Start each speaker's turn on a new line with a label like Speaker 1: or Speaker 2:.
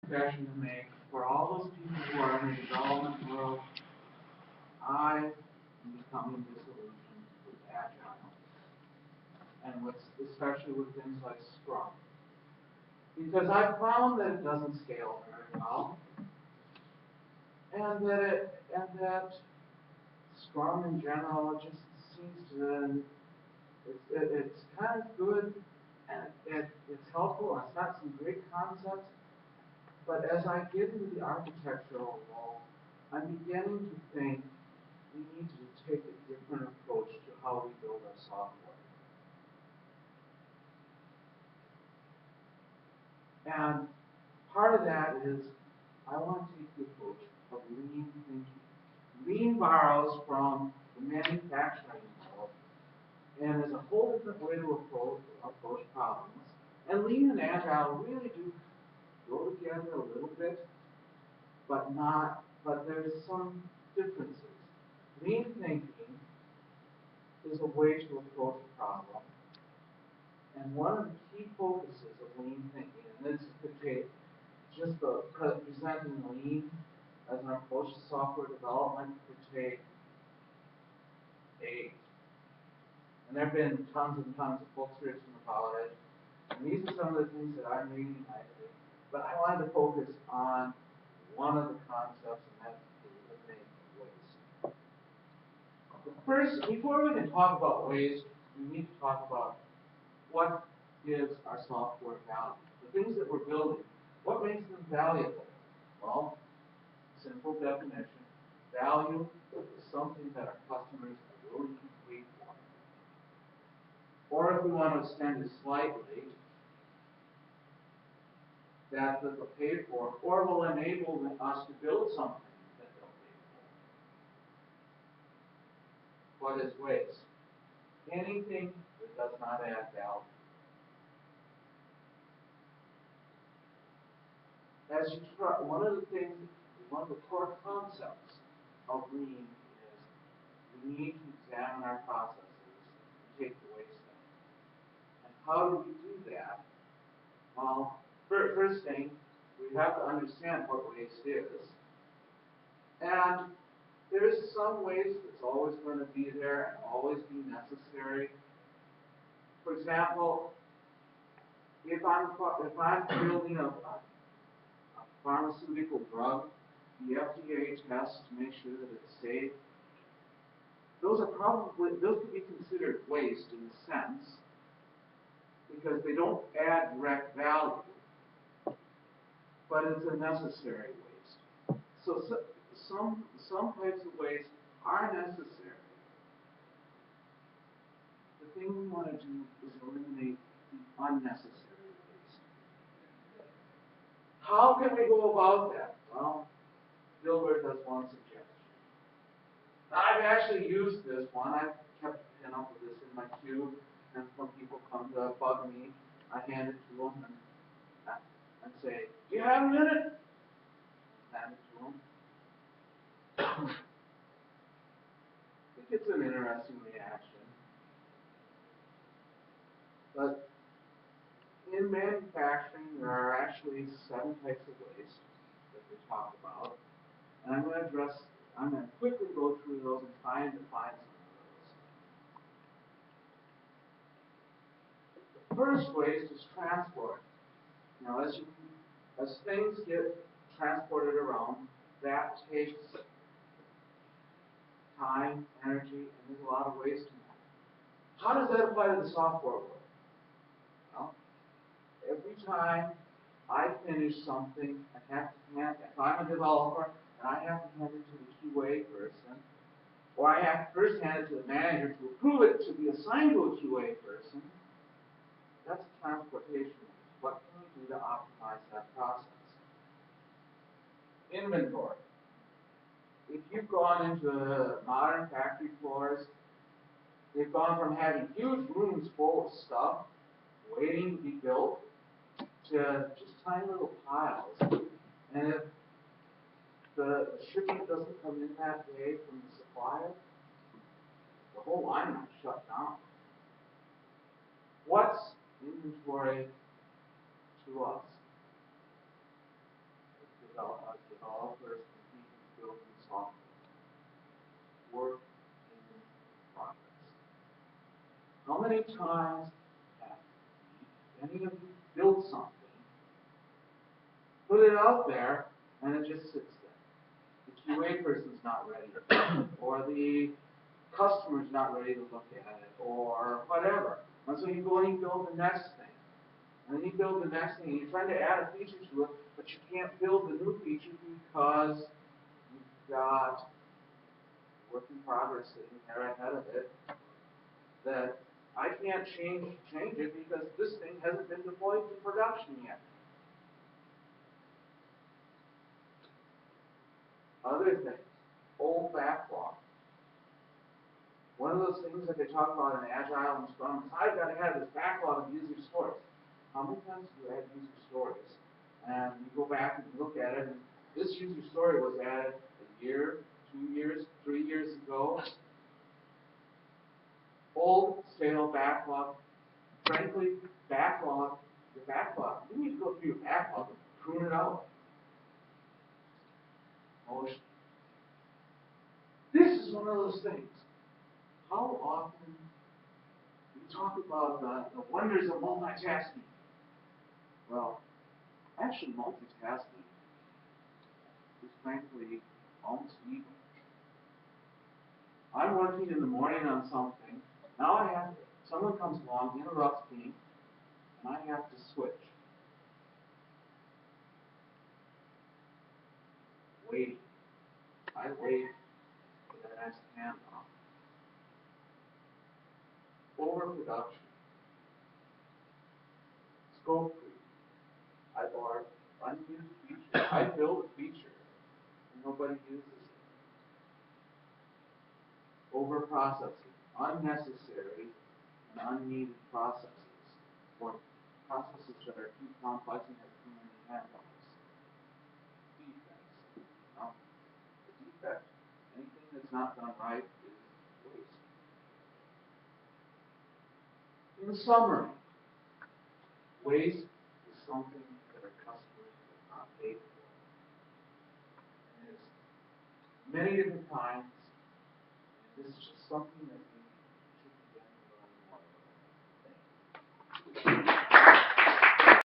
Speaker 1: confession to make. For all those people who are in the development world, I am becoming disillusioned with Agile, and with, especially with things like Scrum. Because I found that it doesn't scale very well, and that Scrum in general just seems to it's kind of good and it's helpful. It's got some great concepts, but as I get into the architectural role, I'm beginning to think we need to take a different approach to how we build our software. And part of that is I want to take the approach of lean thinking. Lean borrows from the manufacturing world and is a whole different way to approach problems. And lean and agile really do go together a little bit, but there's some differences. Lean thinking is a way to approach a problem. And one of the key focuses of lean thinking, and this could take just presenting lean as an approach to software development could take ages. And there have been tons and tons of books written about it. And these are some of the things that I'm reading lately. But I wanted to focus on one of the concepts, and that's eliminating waste. But first, before we can talk about waste, we need to talk about what gives our software value. The things that we're building, what makes them valuable? Well, simple definition, value is something that our customers are willing to pay for. Or if we want to extend it slightly, that they'll pay for, or will enable us to build something that they'll pay for. What is waste? Anything that does not add value. As you try, one of the core concepts of lean is we need to examine our processes and take the waste out. And how do we do that? Well, first thing, we have to understand what waste is. And there's some waste that's always going to be there and always be necessary. For example, if I'm building a pharmaceutical drug, the FDA tests to make sure that it's safe. Those could be considered waste in a sense because they don't add direct value, but it's a necessary waste. So some types of waste are necessary. The thing we want to do is eliminate the unnecessary waste. How can we go about that? Well, Gilbert has one suggestion. I've actually used this one. I've kept with this in my queue, and when people come to bug me, I hand it to them and say, "Do you have a minute?" Hand it to them. It gets an interesting reaction. But in manufacturing, there are actually 7 types of waste that we talk about. And I'm going to quickly go through those and try and define some of those. The first waste is transport. Now, as things get transported around, that takes time, energy, and there's a lot of waste in that. How does that apply to the software world? Well, every time I finish something, if I'm a developer, and I have to hand it to the QA person, or I have to first hand it to the manager to approve it to be assigned to a QA person, that's transportation. What can we do to optimize that process? Inventory. If you've gone into modern factory floors, they've gone from having huge rooms full of stuff waiting to be built to just tiny little piles. And if the shipment doesn't come in that day from the supplier, the whole line might shut down. What's inventory to us? as developers and people building software. Work in progress. How many times have any of you built something, put it out there, and it just sits there? The QA person's not ready, or the customer's not ready to look at it, or whatever. And so you go and you build the next thing. And then you build the next thing, and you're trying to add a feature to it, but you can't build the new feature because you've got work in progress sitting there ahead of it that I can't change it because this thing hasn't been deployed to production yet. Other things, old backlog. One of those things that they talk about in Agile and Scrum is I've got to have this backlog of user stories. How many times do you add user stories? And you go back and look at it, and this user story was added a year, 2 years, 3 years ago. Old, stale backlog. Frankly, your backlog. You need to go through your backlog and prune it out. Motion. This is one of those things. How often we talk about the wonders of multitasking? Well, actually, multitasking is frankly almost evil. I'm working in the morning on something. Now someone comes along, interrupts me, and I have to switch. Waiting. I wait for the next handoff. Overproduction. Scope creep. I borrow unused feature. I build a feature and nobody uses it. Overprocessing. Unnecessary and unneeded processes. Or processes that are too complex and have too many handles. Defects. The defect, anything that's not done right is waste. In summary, waste is something that our customers will not pay for. And it's many different kinds. And this is just something that